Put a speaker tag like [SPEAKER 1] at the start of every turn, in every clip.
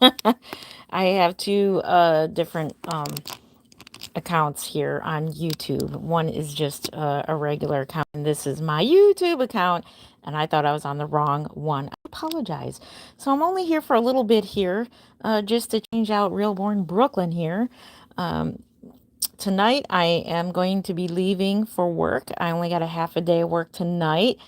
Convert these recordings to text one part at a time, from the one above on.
[SPEAKER 1] I have two different accounts here on YouTube. One is just a regular account, and this is my YouTube account. And I thought I was on the wrong one. I apologize. So I'm only here for a little bit here, just to change out Reborn Brooklyn here. Um, Tonight I am going to be leaving for work. I only got a half a day of work tonight.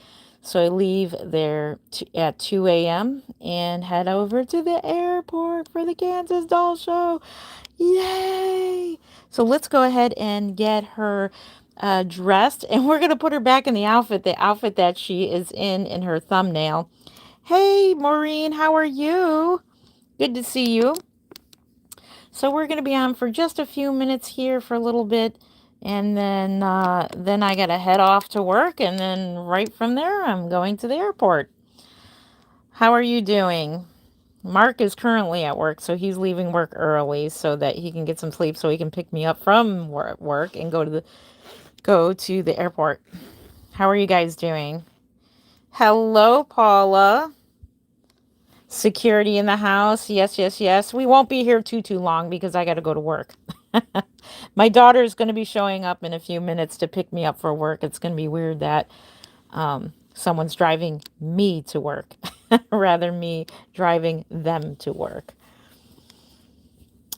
[SPEAKER 1] So I leave there at 2 a.m. and head over to the airport for the Kansas Doll Show. Yay! So let's go ahead and get her dressed. And we're going to put her back in the outfit that she is in her thumbnail. Hey, Maureen, how are you? Good to see you. So we're going to be on for just a few minutes here for a little bit. And then I got to head off to work. And then right from there, I'm going to the airport. How are you doing? Mark is currently at work, so he's leaving work early so that he can get some sleep so he can pick me up from work and go to the airport. How are you guys doing? Hello, Paula. Security in the house. Yes, yes, yes. We won't be here too long because I got to go to work. My daughter is going to be showing up in a few minutes to pick me up for work. It's going to be weird that someone's driving me to work rather me driving them to work.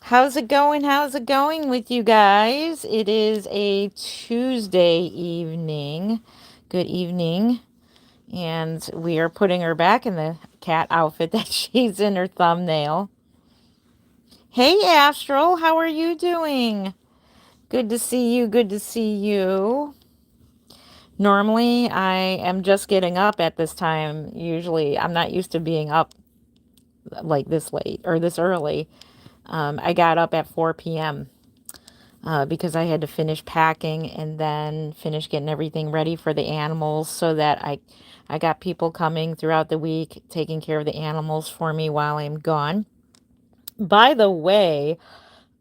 [SPEAKER 1] How's it going? How's it going with you guys? It is a Tuesday evening. Good evening. And we are putting her back in the cat outfit that she's in her thumbnail. Hey, Astral, how are you doing? Good to see you. Good to see you. Normally, I am just getting up at this time. Usually, I'm not used to being up like this late or this early. I got up at 4 p.m. Because I had to finish packing and then finish getting everything ready for the animals so that I got people coming throughout the week taking care of the animals for me while I'm gone. By the way,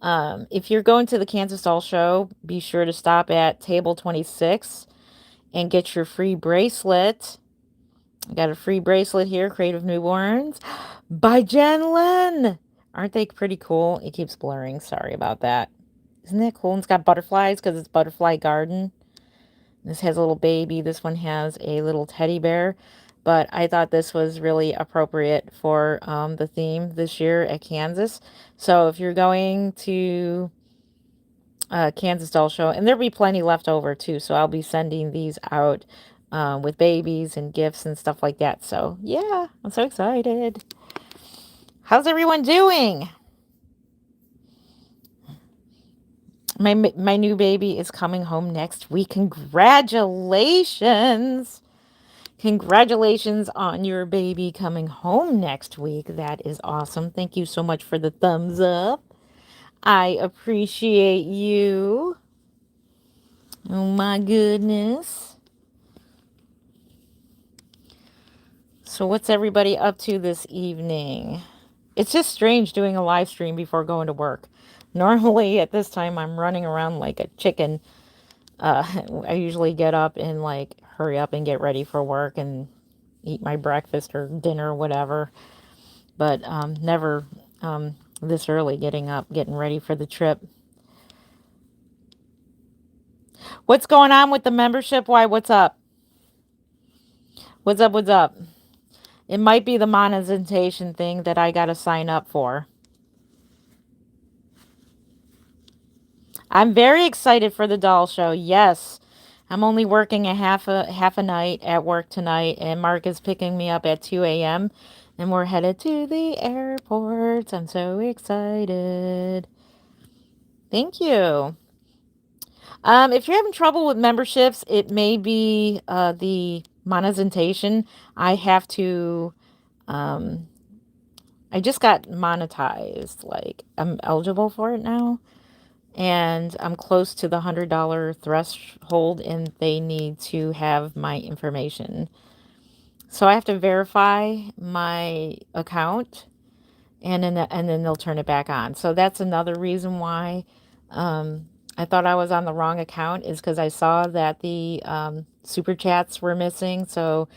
[SPEAKER 1] if you're going to the Kansas Doll Show, be sure to stop at table 26 and get your free bracelet. I got a free bracelet here, Creative Newborns, by Jen Lynn. Aren't they pretty cool? It keeps blurring. Sorry about that. Isn't that cool? And it's got butterflies because it's Butterfly Garden. This has a little baby. This one has a little teddy bear. But I thought this was really appropriate for the theme this year at Kansas. So if you're going to Kansas Doll Show, and there'll be plenty left over too. So I'll be sending these out with babies and gifts and stuff like that. So yeah, I'm so excited. How's everyone doing? My new baby is coming home next week. Congratulations. Congratulations on your baby coming home next week. That is awesome. Thank you so much for the thumbs up. I appreciate you. Oh my goodness. So what's everybody up to this evening? It's just strange doing a live stream before going to work. Normally at this time I'm running around like a chicken. I usually get up and like hurry up and get ready for work and eat my breakfast or dinner or whatever. But never this early getting up, getting ready for the trip. What's going on with the membership? Why, what's up? What's up? What's up? It might be the monetization thing that I got to sign up for. I'm very excited for the doll show. Yes. I'm only working a half a night at work tonight, and Mark is picking me up at 2 a.m. and we're headed to the airport. I'm so excited. Thank you. If you're having trouble with memberships, it may be the monetization. I have to. I just got monetized. Like I'm eligible for it now, and I'm close to the $100 threshold, and they need to have my information. So I have to verify my account, and then they'll turn it back on. So that's another reason why I thought I was on the wrong account, is because I saw that the super chats were missing. So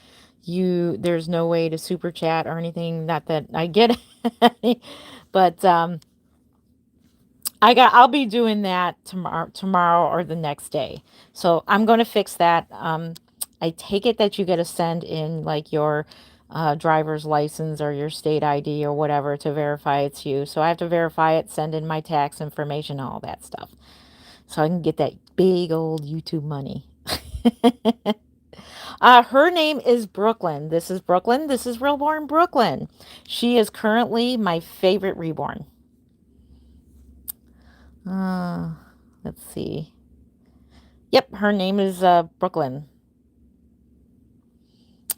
[SPEAKER 1] there's no way to super chat or anything. Not that I get any, But I'll be doing that tomorrow or the next day. So I'm going to fix that. I take it that you get to send in like your driver's license or your state ID or whatever to verify it's you. So I have to verify it, send in my tax information, all that stuff. So I can get that big old YouTube money. Her name is Brooklyn. This is Brooklyn. This is Reborn Brooklyn. She is currently my favorite reborn. Uh, let's see. Yep, her name is Brooklyn.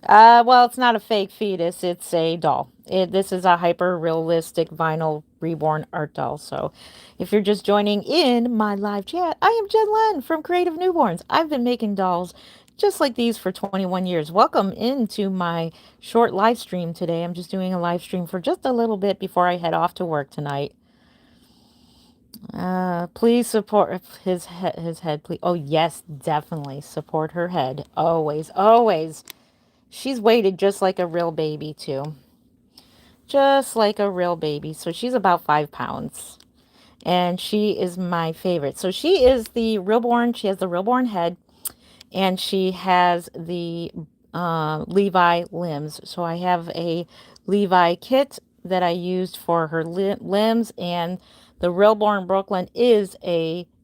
[SPEAKER 1] Well, it's not a fake fetus. It's a doll. This is a hyper-realistic vinyl reborn art doll. So if you're just joining in my live chat, I am Jen Len from Creative Newborns. I've been making dolls just like these for 21 years. Welcome into my short live stream today. I'm just doing a live stream for just a little bit before I head off to work tonight. Please support his head, please. Oh, yes, definitely support her head. Always, always. She's weighted just like a real baby, too. Just like a real baby. So she's about 5 pounds. And she is my favorite. So she is the reborn. She has the reborn head. And she has the Levi limbs. So I have a Levi kit that I used for her limbs. And the Reborn Brooklyn is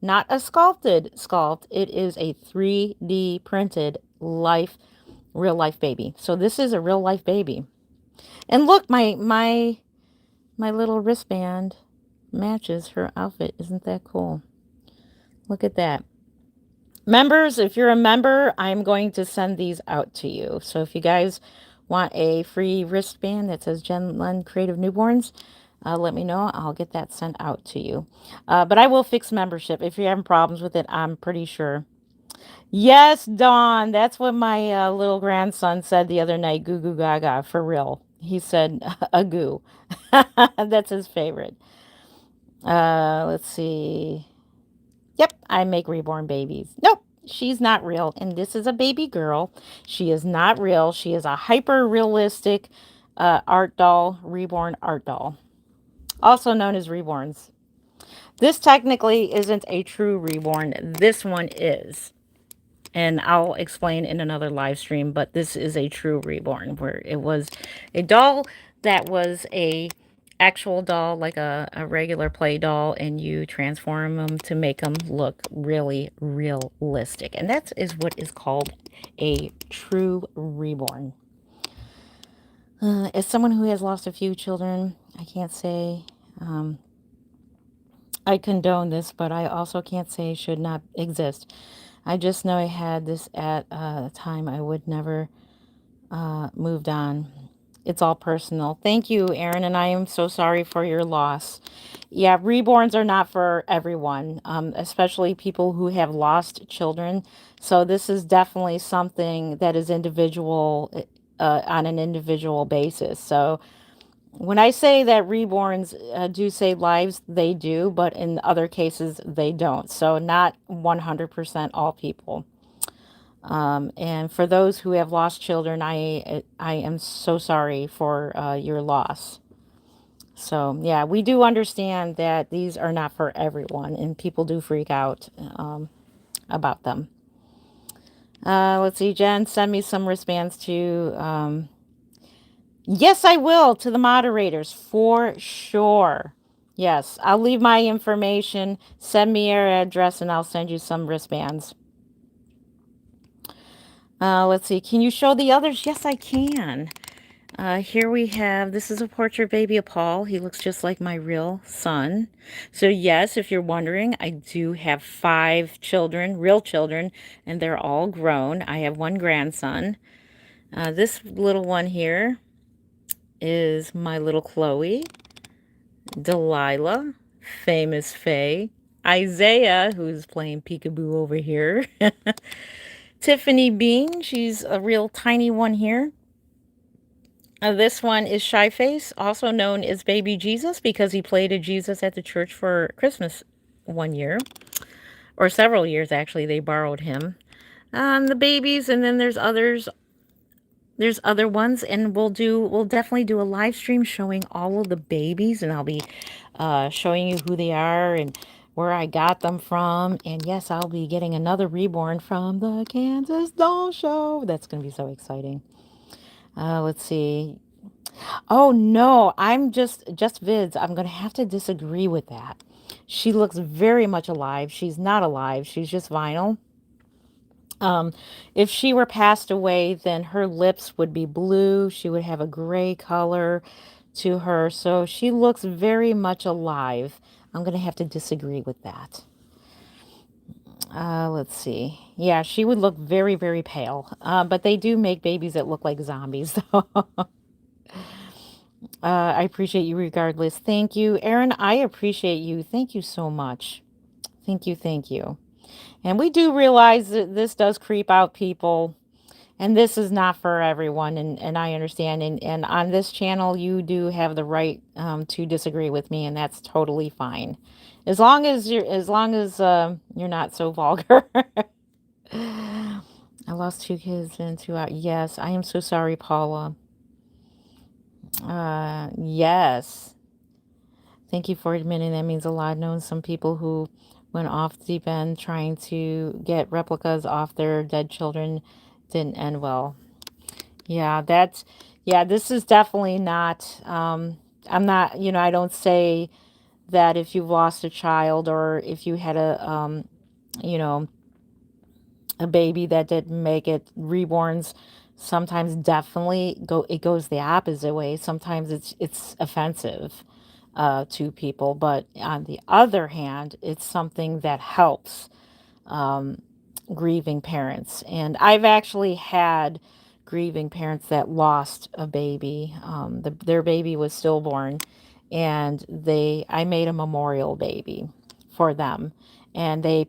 [SPEAKER 1] not a sculpted sculpt. It is a 3D printed real life baby. So this is a real life baby. And look, my little wristband matches her outfit. Isn't that cool? Look at that. Members, if you're a member, I'm going to send these out to you. So if you guys want a free wristband that says Jen Len Creative Newborns, let me know. I'll get that sent out to you. But I will fix membership. If you're having problems with it, I'm pretty sure. Yes, Dawn. That's what my little grandson said the other night. Goo goo gaga, for real. He said a goo. That's his favorite. Let's see. Yep, I make reborn babies. Nope, she's not real. And this is a baby girl. She is not real. She is a hyper realistic art doll, reborn art doll, also known as Reborns. This technically isn't a true reborn. This one is. And I'll explain in another live stream, but this is a true reborn where it was a doll that was a actual doll, like a regular play doll, and you transform them to make them look really realistic. And that is what is called a true reborn. As someone who has lost a few children, I can't say I condone this, but I also can't say it should not exist. I just know I had this at a time I would never moved on. It's all personal. Thank you, Erin, and I am so sorry for your loss. Yeah, reborns are not for everyone, especially people who have lost children. So this is definitely something that is individual on an individual basis. So when I say that reborns do save lives, they do, but in other cases, they don't. So not 100% all people. And for those who have lost children, I am so sorry for your loss. So yeah, we do understand that these are not for everyone, and people do freak out about them. Let's see, Jen, send me some wristbands to. Yes, I will, to the moderators for sure. Yes, I'll leave my information. Send me your address, and I'll send you some wristbands. Let's see. Can you show the others? Yes, I can. Here we have, this is a portrait baby of Paul. He looks just like my real son. So yes, if you're wondering, I do have 5 children, real children, and they're all grown. I have 1 grandson. This little one here is my little Chloe, Delilah, famous Faye, Isaiah, who's playing peekaboo over here, Tiffany Bean, she's a real tiny one here. This one is Shy Face, also known as Baby Jesus, because he played a Jesus at the church for Christmas one year, or several years actually. They borrowed him. The babies, and then there's there's other ones, and we'll definitely do a live stream showing all of the babies, and I'll be showing you who they are and where I got them from. And yes, I'll be getting another reborn from the Kansas Doll Show. That's going to be so exciting. Let's see. Oh no, I'm just vids. I'm going to have to disagree with that. She looks very much alive. She's not alive. She's just vinyl. Um, if she were passed away, then her lips would be blue. She would have a gray color to her. So she looks very much alive. I'm going to have to disagree with that. Let's see. Yeah, she would look very, very pale. But they do make babies that look like zombies. I appreciate you regardless. Thank you. Aaron, I appreciate you. Thank you so much. Thank you. Thank you. And we do realize that this does creep out people. And this is not for everyone, and I understand. And on this channel, you do have the right to disagree with me, and that's totally fine, as long as you're not so vulgar. I lost two kids in 2 hours. Yes, I am so sorry, Paula. Yes, thank you for admitting that means a lot. Knowing some people who went off the deep end trying to get replicas off their dead children didn't end well. Yeah, yeah, this is definitely not, I'm not, I don't say that if you've lost a child or if you had you know, a baby that didn't make it, reborns sometimes definitely it goes the opposite way. Sometimes it's offensive to people, but on the other hand, it's something that helps um, grieving parents. And I've actually had grieving parents that lost a baby. Their baby was stillborn, and I made a memorial baby for them. And they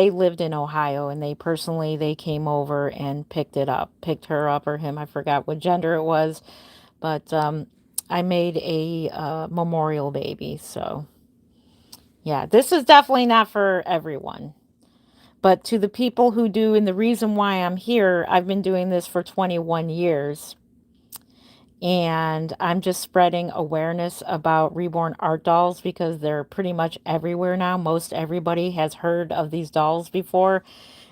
[SPEAKER 1] lived in Ohio, and they came over and picked her up or him. I forgot what gender it was, but I made a memorial baby. So yeah, this is definitely not for everyone. But to the people who do, and the reason why I'm here, I've been doing this for 21 years. And I'm just spreading awareness about reborn art dolls because they're pretty much everywhere now. Most everybody has heard of these dolls before.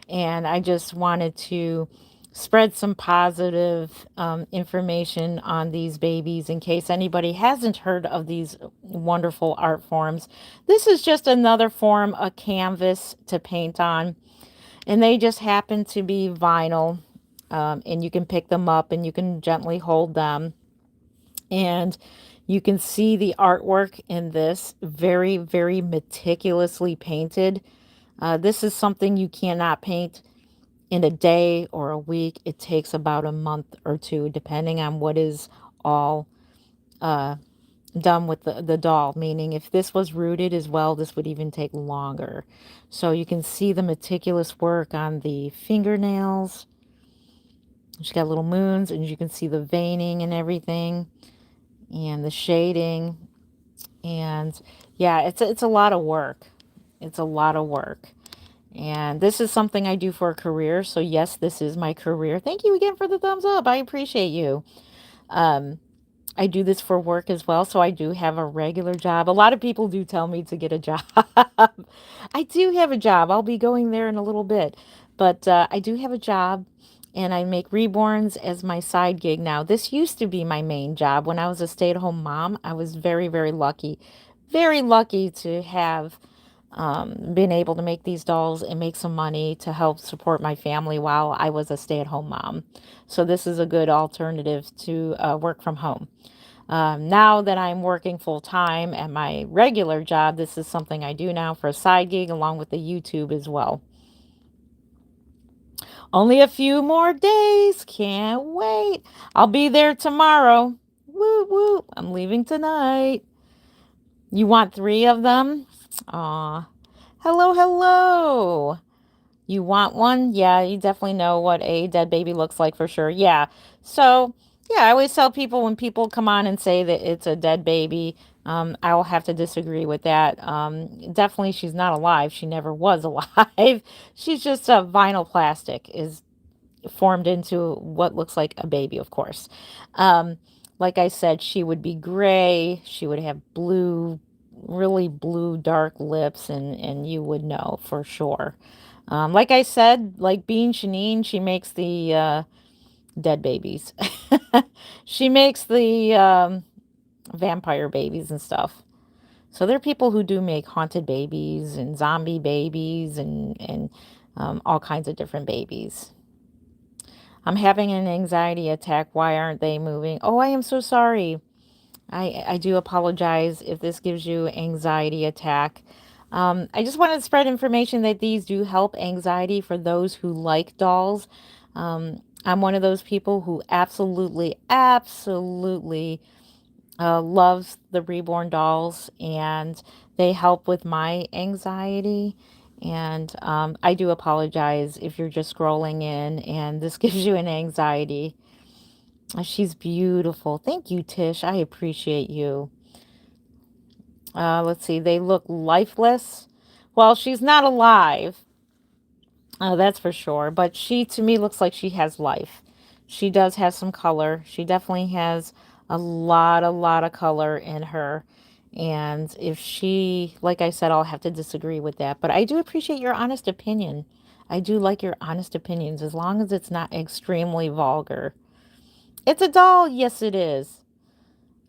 [SPEAKER 1] And I just wanted to spread some positive information on these babies in case anybody hasn't heard of these wonderful art forms. This is just another form of canvas to paint on, and they just happen to be vinyl, and you can pick them up and you can gently hold them, and you can see the artwork in this, very, very meticulously painted. This is something you cannot paint in a day or a week. It takes about a month or two, depending on what is all done with the doll. Meaning, if this was rooted as well, this would even take longer. So you can see the meticulous work on the fingernails. She's got little moons, and you can see the veining and everything, and the shading. And yeah, it's a lot of work. It's a lot of work. And this is something I do for a career. So yes, this is my career. Thank you again for the thumbs up. I appreciate you. Um, I do this for work as well, so I do have a regular job. A lot of people do tell me to get a job. I do have a job. I'll be going there in a little bit. But I do have a job, and I make reborns as my side gig now. This used to be my main job. When I was a stay-at-home mom, I was very, very lucky to have been able to make these dolls and make some money to help support my family while I was a stay-at-home mom. So this is a good alternative to work from home. Now that I'm working full time at my regular job, this is something I do now for a side gig along with the YouTube as well. Only a few more days. Can't wait. I'll be there tomorrow. Woo woo. I'm leaving tonight. You want 3 of them? Aw. Hello, hello. You want one? Yeah, you definitely know what a dead baby looks like for sure. Yeah. So, yeah, I always tell people when people come on and say that it's a dead baby, I will have to disagree with that. Definitely, she's not alive. She never was alive. She's just a vinyl plastic formed into what looks like a baby, of course. Um, like I said, she would be gray. She would have blue, really blue, dark lips, and you would know for sure. Like I said, like Bean Shanine, she makes the dead babies. She makes the vampire babies and stuff. So there are people who do make haunted babies and zombie babies and all kinds of different babies. I'm having an anxiety attack. Why aren't they moving? Oh, I am so sorry. I do apologize if this gives you anxiety attack. I just wanted to spread information that these do help anxiety for those who like dolls. I'm one of those people who absolutely loves the reborn dolls, and they help with my anxiety. And I do apologize if you're just scrolling in and this gives you an anxiety. She's beautiful. Thank you, Tish. I appreciate you. Let's see. They look lifeless. Well, she's not alive. That's for sure. But she, to me, looks like she has life. She does have some color. She definitely has a lot of color in her. And if she, like I said, I'll have to disagree with that. But I do appreciate your honest opinion. I do like your honest opinions as long as it's not extremely vulgar. It's a doll. Yes, it is.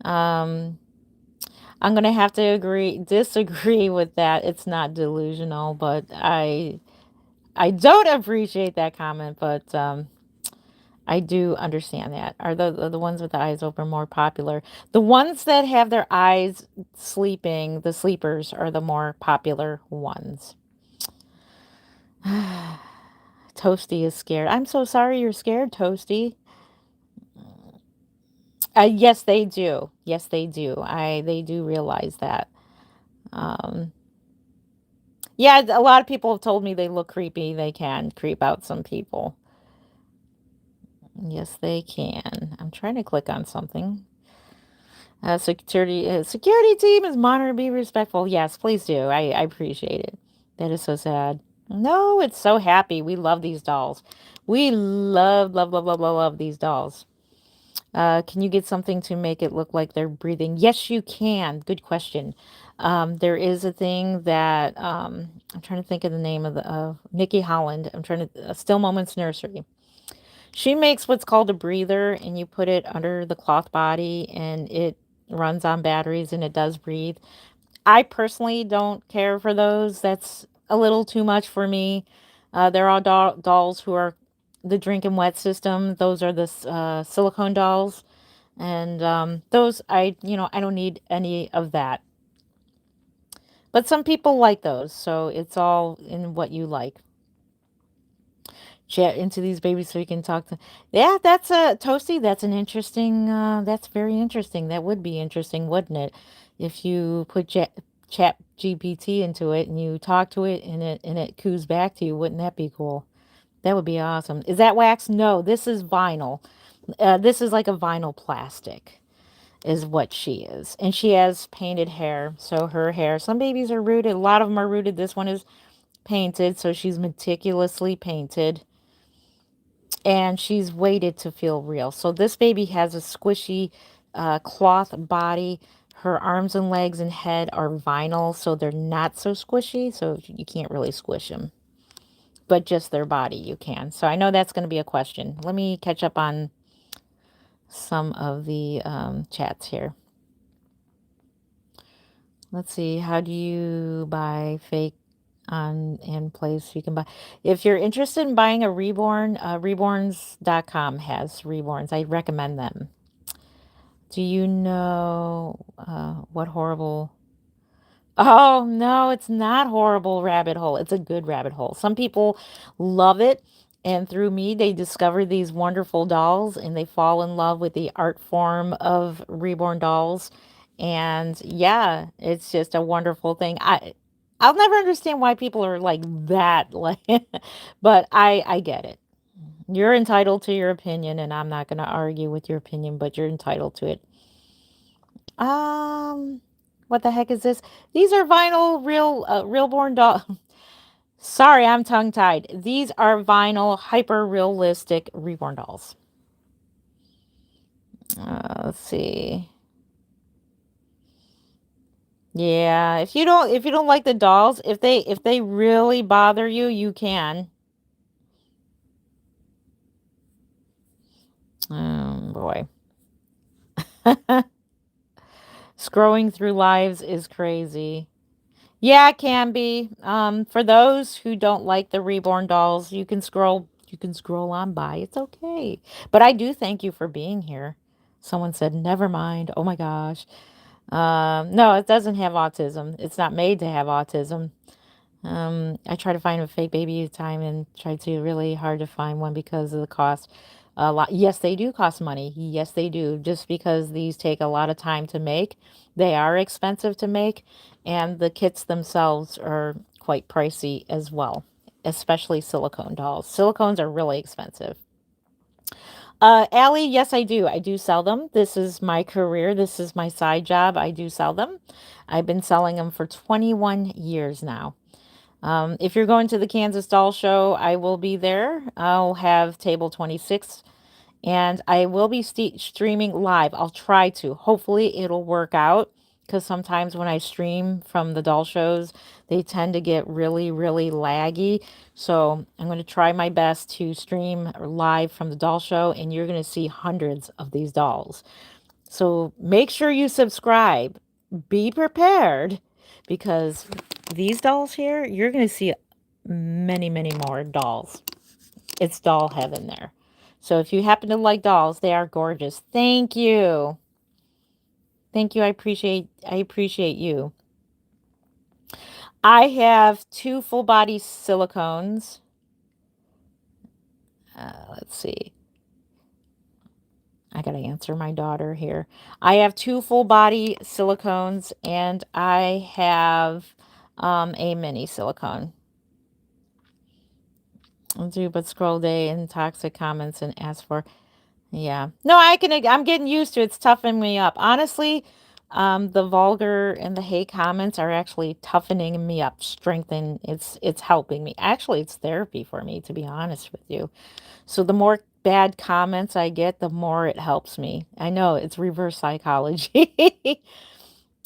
[SPEAKER 1] Um, I'm gonna have to disagree with that. It's not delusional, but I don't appreciate that comment, but I do understand that. Are the ones with the eyes open more popular? The ones that have their eyes sleeping, the sleepers, are the more popular ones. Toasty is scared. I'm so sorry you're scared, Toasty. Yes, they do. Yes, they do. They do realize that. Um, yeah, a lot of people have told me they look creepy. They can creep out some people. Yes, they can. I'm trying to click on something. Security team is monitor, be respectful. Yes, please do. I appreciate it. That is so sad. No, it's so happy. We love these dolls. We love these dolls. Can you get something to make it look like they're breathing? Yes, you can. Good question. There is a thing that I'm trying to think of the name of the Nikki Holland. I'm trying to Still Moments Nursery. She makes what's called a breather, and you put it under the cloth body, and it runs on batteries, and it does breathe. I personally don't care for those. That's a little too much for me. There are dolls who are the drink and wet system. Those are the silicone dolls. And those, I don't need any of that. But some people like those. So it's all in what you like. Chat into these babies so you can talk to. Yeah, that's a Toasty. That's an interesting, that's very interesting. That would be interesting, wouldn't it? If you put chat GPT into it and you talk to it and it coos back to you, wouldn't that be cool? That would be awesome. Is that wax? No, this is vinyl. This is like a vinyl plastic is what she is. And she has painted hair. So her hair, some babies are rooted. A lot of them are rooted. This one is painted. So she's meticulously painted. And she's weighted to feel real. So this baby has a squishy cloth body. Her arms and legs and head are vinyl. So they're not so squishy. So you can't really squish them. But just their body you can. So I know that's going to be a question. Let me catch up on some of the chats here. Let's see. How do you buy fake on and place you can buy? If you're interested in buying a reborn, reborns.com has reborns. I recommend them. Do you know what horrible? Oh, no, it's not horrible rabbit hole. It's a good rabbit hole. Some people love it. And through me, they discover these wonderful dolls and they fall in love with the art form of reborn dolls. And yeah, it's just a wonderful thing. I'll never understand why people are like that. Like, but I get it. You're entitled to your opinion, and I'm not going to argue with your opinion, but you're entitled to it. What the heck is this? These are vinyl real born doll. Sorry, I'm tongue-tied. These are vinyl, hyper-realistic reborn dolls. Let's see. Yeah, if you don't like the dolls, if they really bother you, you can. Oh boy. Scrolling through lives is crazy. Yeah, it can be. For those who don't like the reborn dolls, you can scroll on by. It's okay. But I do thank you for being here. Someone said, never mind. Oh my gosh. No, it doesn't have autism. It's not made to have autism. I try to find a fake baby at a time and try to really hard to find one because of the cost. A lot. Yes, they do cost money. Yes, they do. Just because these take a lot of time to make, they are expensive to make, and the kits themselves are quite pricey as well, especially silicone dolls. Silicones are really expensive. Allie, yes, I do. I do sell them. This is my career. This is my side job. I do sell them. I've been selling them for 21 years now. If you're going to the Kansas Doll Show, I will be there. I'll have table 26 and I will be streaming live. I'll try to. Hopefully, it'll work out because sometimes when I stream from the doll shows, they tend to get really, really laggy. So I'm going to try my best to stream live from the doll show, and you're going to see hundreds of these dolls. So make sure you subscribe. Be prepared because these dolls here, you're going to see many, many more dolls. It's doll heaven there. So if you happen to like dolls, they are gorgeous. Thank you. Thank you. I appreciate you. I have two full body silicones. Let's see. I got to answer my daughter here. I have two full body silicones and I have a mini silicone. I'll do but scroll day and toxic comments and ask for. Yeah. No, I'm getting used to it. It's toughening me up. Honestly, the vulgar and the hate comments are actually toughening me up, strengthening. It's helping me. Actually, it's therapy for me, to be honest with you. So the more bad comments I get, the more it helps me. I know it's reverse psychology.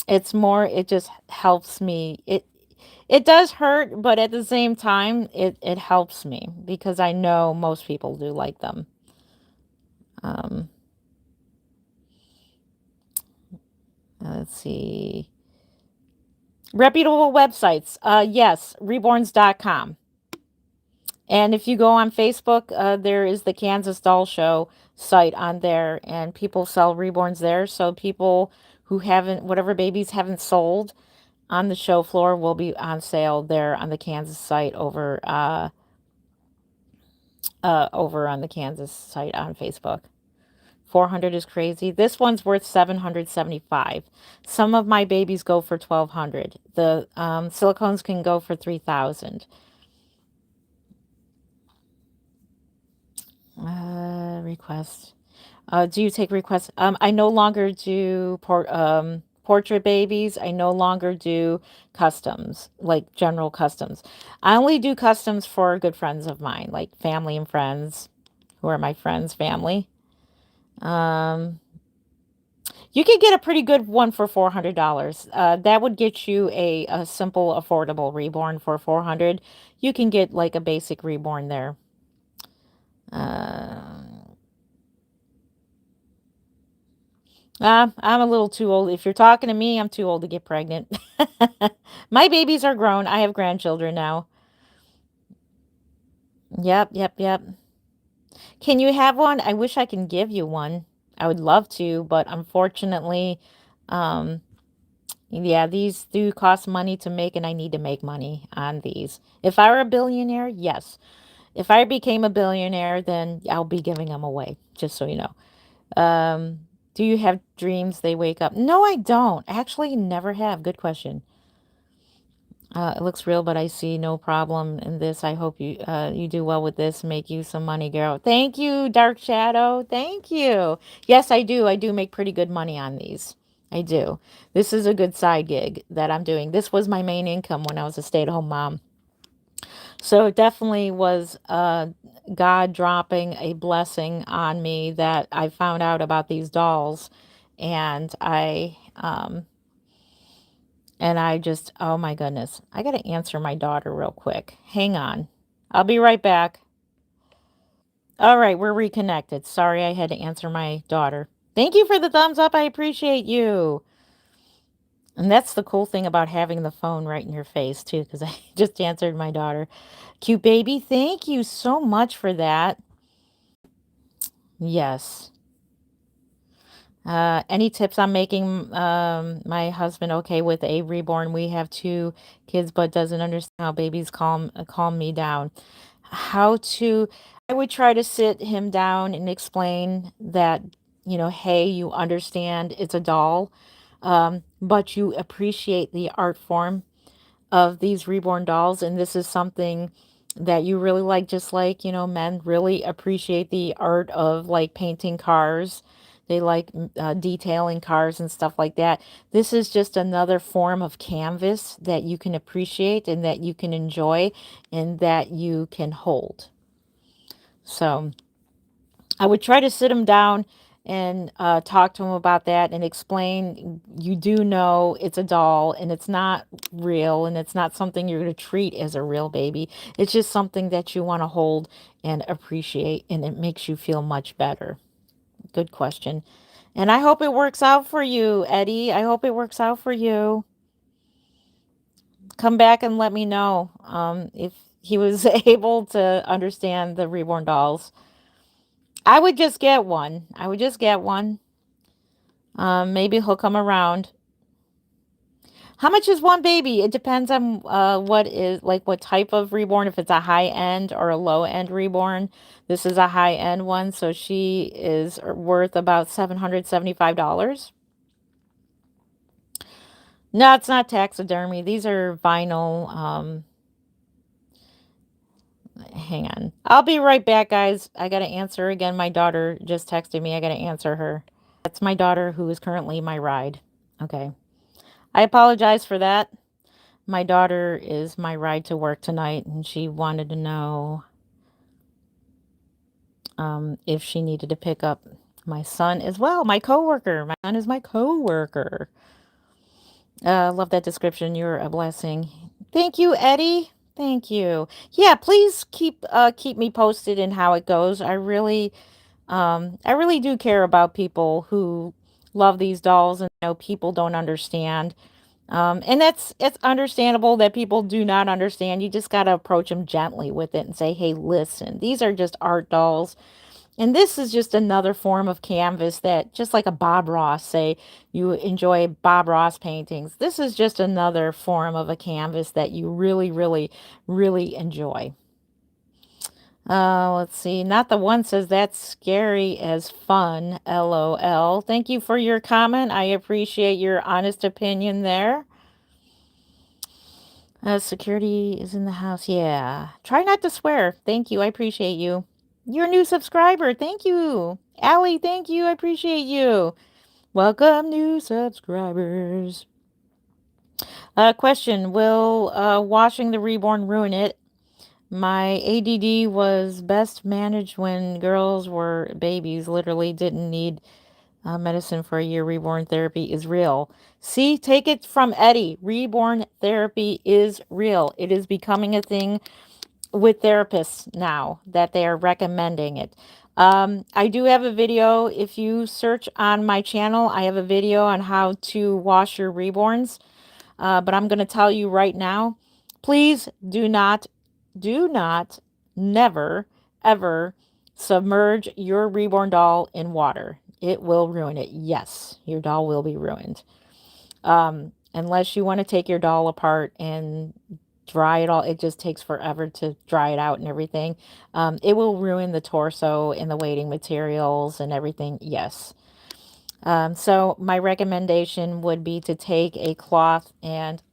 [SPEAKER 1] It just helps me. It does hurt, but at the same time, it helps me because I know most people do like them. Um, let's see. Reputable websites. Yes, reborns.com. And if you go on Facebook, there is the Kansas Doll Show site on there, and people sell reborns there. So people who haven't, whatever babies haven't sold on the show floor will be on sale there on the Kansas site over on the Kansas site on Facebook. 400 is crazy. This one's worth 775. Some of my babies go for 1200. The silicones can go for 3000. Request. Do you take requests? I no longer do portrait babies. I no longer do customs, like general customs. I only do customs for good friends of mine, like family and friends who are my friends' family. Um, you could get a pretty good one for $400. That would get you a simple, affordable reborn for 400. You can get like a basic reborn there. Uh, I'm a little too old. If you're talking to me, I'm too old to get pregnant. My babies are grown. I have grandchildren now. Yep, yep, yep. Can you have one? I wish I can give you one. I would love to, but unfortunately, um, yeah, these do cost money to make, and I need to make money on these. If I were a billionaire, yes. If I became a billionaire, then I'll be giving them away, just so you know. Do you have dreams they wake up? No, I don't. Actually, never have. Good question. It looks real, but I see no problem in this. I hope you do well with this. Make you some money, girl. Thank you, Dark Shadow. Thank you. Yes, I do. I do make pretty good money on these. I do. This is a good side gig that I'm doing. This was my main income when I was a stay-at-home mom. So it definitely was God dropping a blessing on me that I found out about these dolls, and I just, oh my goodness, I got to answer my daughter real quick. Hang on, I'll be right back. All right, we're reconnected. Sorry, I had to answer my daughter. Thank you for the thumbs up. I appreciate you. And that's the cool thing about having the phone right in your face, too, because I just answered my daughter. Cute baby, thank you so much for that. Yes. Any tips on making my husband okay with a reborn? We have two kids, but doesn't understand how babies calm me down. How to? I would try to sit him down and explain that, hey, you understand it's a doll, but you appreciate the art form of these reborn dolls, and this is something that you really like, just like, men really appreciate the art of like painting cars. They like detailing cars and stuff like that. This is just another form of canvas that you can appreciate and that you can enjoy and that you can hold. So I would try to sit him down and talk to him about that and explain, you do know it's a doll and it's not real and it's not something you're going to treat as a real baby. It's just something that you want to hold and appreciate, and it makes you feel much better. Good question. And I hope it works out for you, Eddie. I hope it works out for you. Come back and let me know if he was able to understand the reborn dolls. I would just get one. I would just get one. Maybe he'll come around. How much is one baby? It depends on what type of reborn, if it's a high end or a low end reborn. This is a high end one, so she is worth about $775. No, it's not taxidermy. These are vinyl. Hang on. I'll be right back, guys. I got to answer again. My daughter just texted me. I got to answer her. That's my daughter who is currently my ride. Okay. I apologize for that. My daughter is my ride to work tonight, and she wanted to know if she needed to pick up my son as well, my coworker. My son is my coworker. Love that description. You're a blessing. Thank you, Eddie. Thank you. Yeah, please keep me posted in how it goes. I really do care about people who love these dolls, and people don't understand. And it's understandable that people do not understand. You just got to approach them gently with it and say, hey, listen, these are just art dolls. And this is just another form of canvas that, just like a Bob Ross, say you enjoy Bob Ross paintings. This is just another form of a canvas that you really, really, really enjoy. Let's see. Not the one says that's scary as fun. LOL. Thank you for your comment. I appreciate your honest opinion there. Security is in the house. Yeah. Try not to swear. Thank you. I appreciate you. You're a new subscriber. Thank you. Allie, thank you. I appreciate you. Welcome, new subscribers. Question. Will washing the reborn ruin it? My ADD was best managed when girls were babies, literally didn't need medicine for a year. Reborn therapy is real. See, take it from Eddie. Reborn therapy is real. It is becoming a thing with therapists now that they are recommending it. I do have a video. If you search on my channel, I have a video on how to wash your reborns. But I'm going to tell you right now, please do not, never, ever submerge your reborn doll in water. It will ruin it. Yes, your doll will be ruined. Unless you want to take your doll apart and dry it all. It just takes forever to dry it out and everything. It will ruin the torso and the weighting materials and everything. Yes. So my recommendation would be to take a cloth and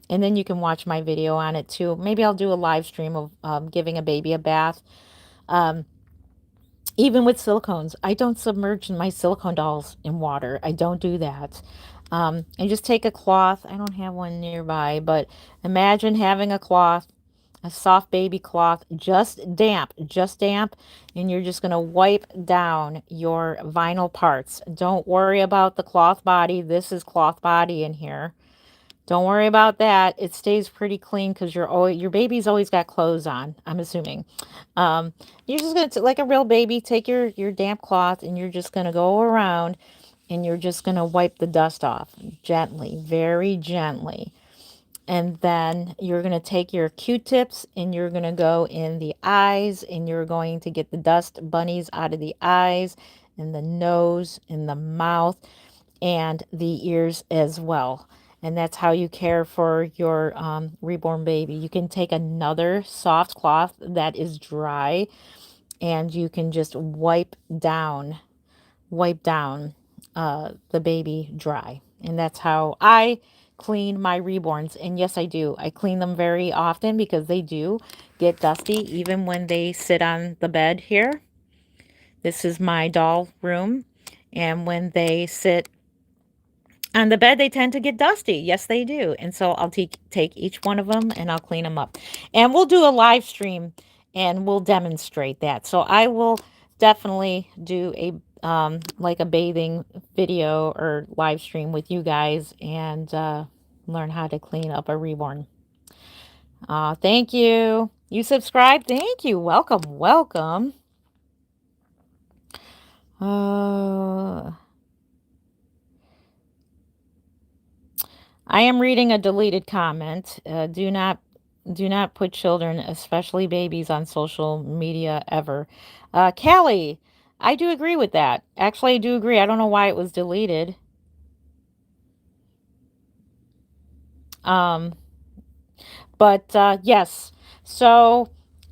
[SPEAKER 1] then you can watch my video on it too. Maybe I'll do a live stream of giving a baby a bath. Even with silicones, I don't submerge my silicone dolls in water. I don't do that. And just take a cloth. I don't have one nearby, but imagine having a cloth a soft baby cloth, just damp, and you're just going to wipe down your vinyl parts. Don't worry about the cloth body. This is cloth body in here. Don't worry about that. It stays pretty clean because your baby's always got clothes on, I'm assuming. Um, you're just going to, like a real baby, take your damp cloth and you're just going to go around and you're just going to wipe the dust off gently, very gently. And then you're going to take your Q-tips and you're going to go in the eyes and you're going to get the dust bunnies out of the eyes and the nose and the mouth and the ears as well. And that's how you care for your reborn baby. You can take another soft cloth that is dry and you can just wipe down the baby dry. And that's how I clean my reborns. And yes, I do. I clean them very often because they do get dusty even when they sit on the bed here. This is my doll room. And when they sit on the bed, they tend to get dusty. Yes, they do. And so I'll take each one of them and I'll clean them up. And we'll do a live stream and we'll demonstrate that. So I will definitely do a like a bathing video or live stream with you guys and learn how to clean up a reborn. Thank you. You subscribe? Thank you. Welcome, welcome. Uh, I am reading a deleted comment. Do not put children, especially babies, on social media ever. Callie, I do agree with that. Actually, I do agree. I don't know why it was deleted. Um, but yes. So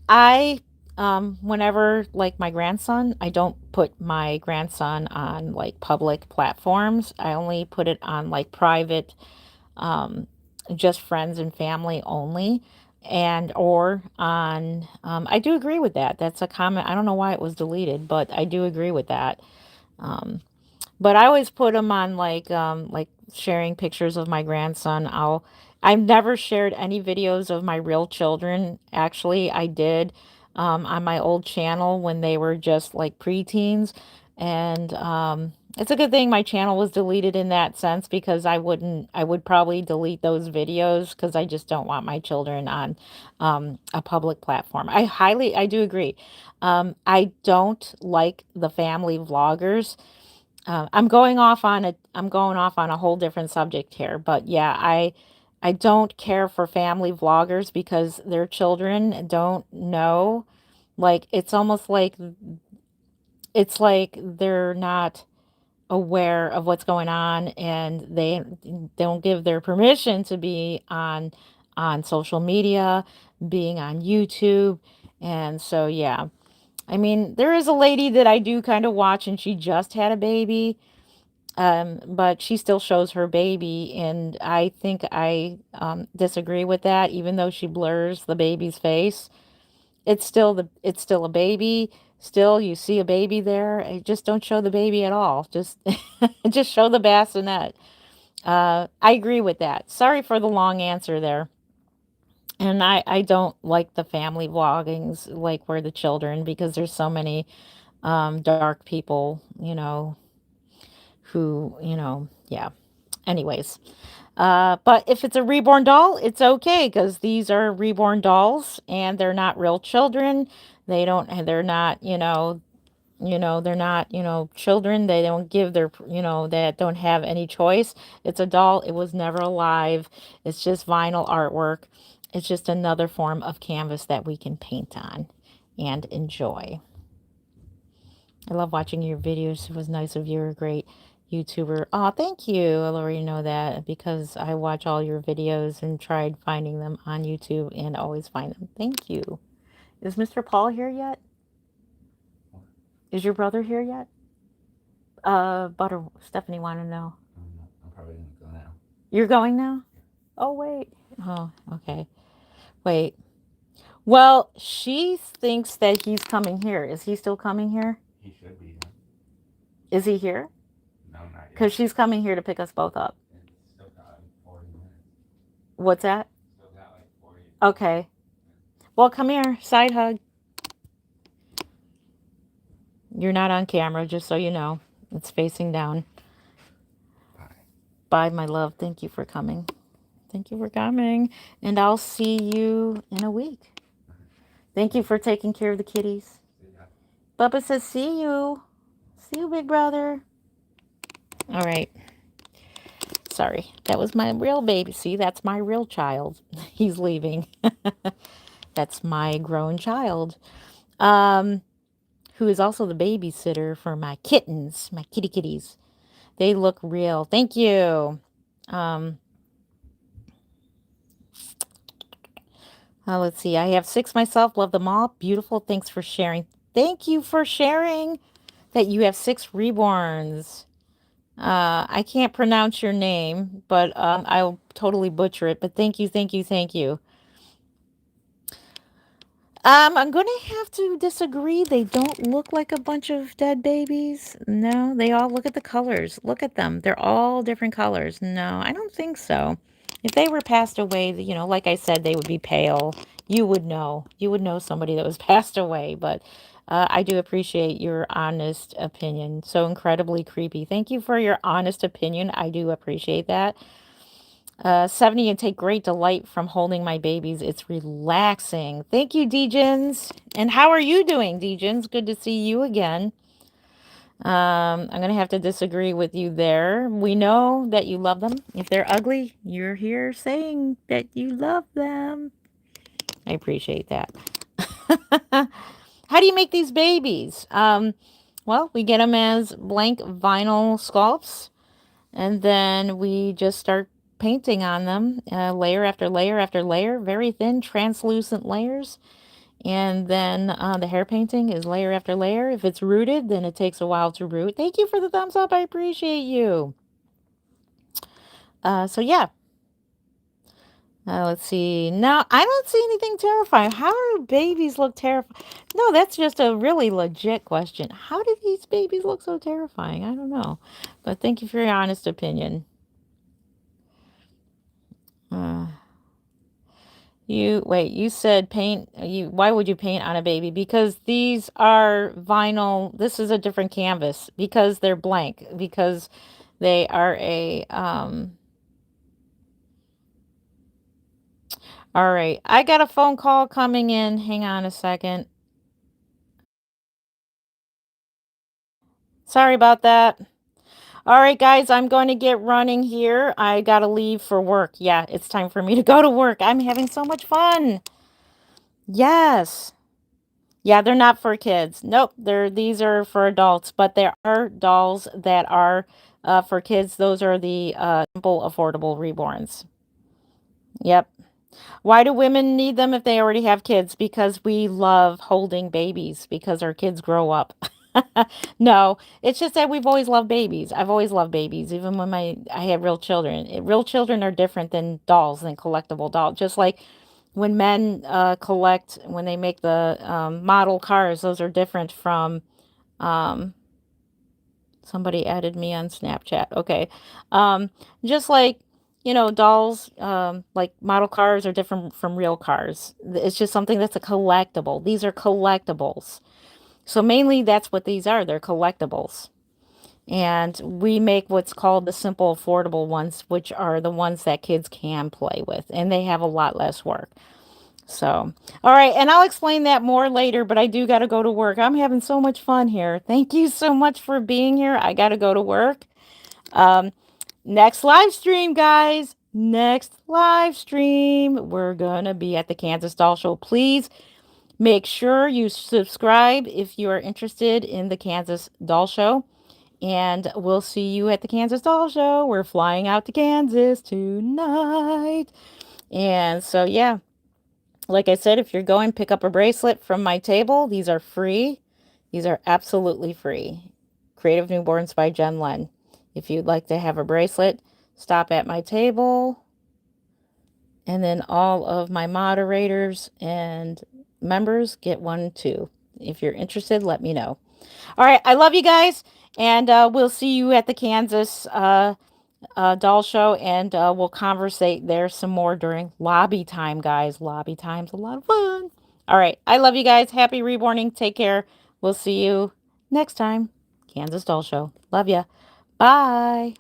[SPEAKER 1] I whenever like my grandson, I don't put my grandson on like public platforms. I only put it on like private um, just friends and family only and or on I do agree with that. That's a comment. I don't know why it was deleted, but I do agree with that. um, but I always put them on like sharing pictures of my grandson. I've never shared any videos of my real children. Actually, I did on my old channel when they were just like preteens. And it's a good thing my channel was deleted in that sense because I would probably delete those videos because I just don't want my children on a public platform. I do agree. I don't like the family vloggers. I'm going off on a whole different subject here, but yeah, I don't care for family vloggers because their children don't know. Like it's like they're not aware of what's going on and they don't give their permission to be on social media, being on YouTube. And so yeah. I mean, there is a lady that I do kind of watch and she just had a baby, but she still shows her baby, and I think I disagree with that. Even though she blurs the baby's face, it's still a baby. Still, you see a baby there. Just don't show the baby at all. Just just show the bassinet. I agree with that. Sorry for the long answer there. And I don't like the family vloggings, like where the children, because there's so many dark people, who, yeah. Anyways, but if it's a reborn doll, it's okay because these are reborn dolls and they're not real children. They're not, they're not, children. They don't give their, that don't have any choice. It's a doll. It was never alive. It's just vinyl artwork. It's just another form of canvas that we can paint on and enjoy. I love watching your videos. It was nice of you. You're a great YouTuber. Oh, thank you. I already know that because I watch all your videos and tried finding them on YouTube and always find them. Thank you. Is Mr. Paul here yet? Is your brother here yet? Butter Stephanie wanted to know. I'm probably gonna go now. You're going now? Oh, wait. Oh, okay. Wait. Well, she thinks that he's coming here. Is he still coming here? He should be. Is he here? No, not yet. Because she's coming here to pick us both up. It's still got like 40 minutes. What's that? Still got like 40. Okay. Well, come here. Side hug. You're not on camera, just so you know. It's facing down. Bye, my love. Thank you for coming. Thank you for coming. And I'll see you in a week. Thank you for taking care of the kitties. Bubba says, see you. See you, big brother. All right. Sorry. That was my real baby. See, that's my real child. He's leaving. That's my grown child. Who is also the babysitter for my kittens, my kitty kitties. They look real. Thank you. Um, let's see. I have 6 myself. Love them all. Beautiful. Thanks for sharing. Thank you for sharing that you have 6 reborns. I can't pronounce your name, but I'll totally butcher it. But thank you, thank you, thank you. I'm going to have to disagree. They don't look like a bunch of dead babies. No, they all look at the colors. Look at them. They're all different colors. No, I don't think so. If they were passed away, like I said, they would be pale. You would know. You would know somebody that was passed away. But I do appreciate your honest opinion. So incredibly creepy. Thank you for your honest opinion. I do appreciate that. 70 and take great delight from holding my babies. It's relaxing. Thank you, Degens. And how are you doing, Degens? Good to see you again. I'm going to have to disagree with you there. We know that you love them. If they're ugly, you're here saying that you love them. I appreciate that. How do you make these babies? Well, we get them as blank vinyl sculpts. And then we just start painting on them, layer after layer after layer, very thin, translucent layers. And then the hair painting is layer after layer. If it's rooted, then it takes a while to root. Thank you for the thumbs up. I appreciate you. So yeah. Let's see. Now, I don't see anything terrifying. How do babies look terrifying? No, that's just a really legit question. How do these babies look so terrifying? I don't know. But thank you for your honest opinion. Uh, you said paint, why would you paint on a baby? Because these are vinyl. This is a different canvas because they're blank, because they are all right. I got a phone call coming in. Hang on a second. Sorry about that. All right, guys, I'm going to get running here. I got to leave for work. Yeah, it's time for me to go to work. I'm having so much fun. Yes. Yeah, they're not for kids. Nope, these are for adults, but there are dolls that are for kids. Those are the simple, affordable reborns. Yep. Why do women need them if they already have kids? Because we love holding babies because our kids grow up. No, it's just that we've always loved babies. I've always loved babies, even when I had real children. Real children are different than dolls, than collectible dolls. Just like when men collect, when they make the model cars, those are different from um, somebody added me on Snapchat. Okay. Um, just like, dolls, like model cars are different from real cars. It's just something that's a collectible. These are collectibles. So mainly that's what these are. They're collectibles. And we make what's called the simple affordable ones, which are the ones that kids can play with, and they have a lot less work. So, all right, and I'll explain that more later, but I do got to go to work. I'm having so much fun here. Thank you so much for being here. I got to go to work. Um, Next live stream, guys. Next live stream. We're going to be at the Kansas Doll Show. Please make sure you subscribe if you are interested in the Kansas Doll Show. And we'll see you at the Kansas Doll Show. We're flying out to Kansas tonight. And so, yeah. Like I said, if you're going, pick up a bracelet from my table. These are free. These are absolutely free. Creative Newborns by Jen Len. If you'd like to have a bracelet, stop at my table. And then all of my moderators and members get one too. If you're interested, let me know. All right. I love you guys. And we'll see you at the Kansas doll show. And we'll conversate there some more during lobby time, guys. Lobby time's a lot of fun. All right. I love you guys. Happy reborning. Take care. We'll see you next time. Kansas Doll Show. Love ya. Bye.